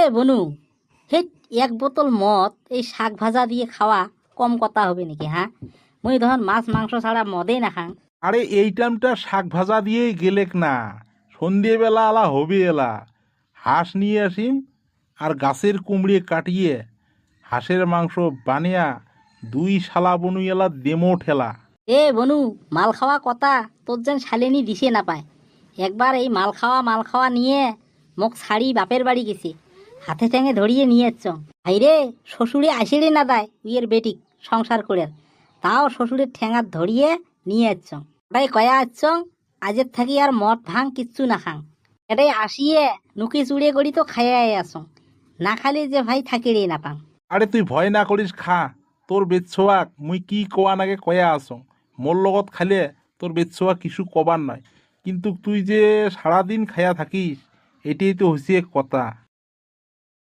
এ বনু, হে, এক বোতল মদ এই শাক ভাজা দিয়ে খাওয়া কম কথা হবে নাকি? হ্যাঁ, মুই ধর মাছ মাংস ছাড়া মদেই না খাং। আরে এই টাইমটা শাক ভাজা দিয়েই গেলেক না, সন্ধ্যেবেলা আলা হবে এলা। হাঁস নিয়ে আসিম আর গাছের কুমড়িয়ে কাটিয়ে হাঁসের মাংস বানিয়া দুই শালা বনু এলা দেমো ঠেলা। এ বনু, মাল খাওয়া কথা তোর যেন শালিনী দিছে না পায়। একবার এই মাল খাওয়া নিয়ে মোক ছাড়ি বাপের বাড়ি গেছে, হাতে ঠ্যাঙে ধরিয়ে নিয়ে এসছ। ভাইরে, শ্বশুরে আসেরে না দেয় উইয়ের বেটিক সংসার করে, তাও শ্বশুরের ঠ্যাঙাত ধরিয়ে নিয়ে এসছ। তাই কয়া আসছ আজের থাকি আর মদ ভাং কিচ্ছু না খাং। এটাই আসিয়ে নুকি চুড়ে করি তো খাইয়াই আসং, না খালি যে ভাই থাকি রে না পাং। আরে তুই ভয় না করিস, খা। তোর বেচ্ছোয়াক মুই কি কোয়া নাগে কয়া আসং, মোর লগত খালে তোর বেচ্ছোয়া কিছু কবার নয়। কিন্তু তুই যে সারাদিন খায়া থাকিস, এটাই তো হইছে কথা।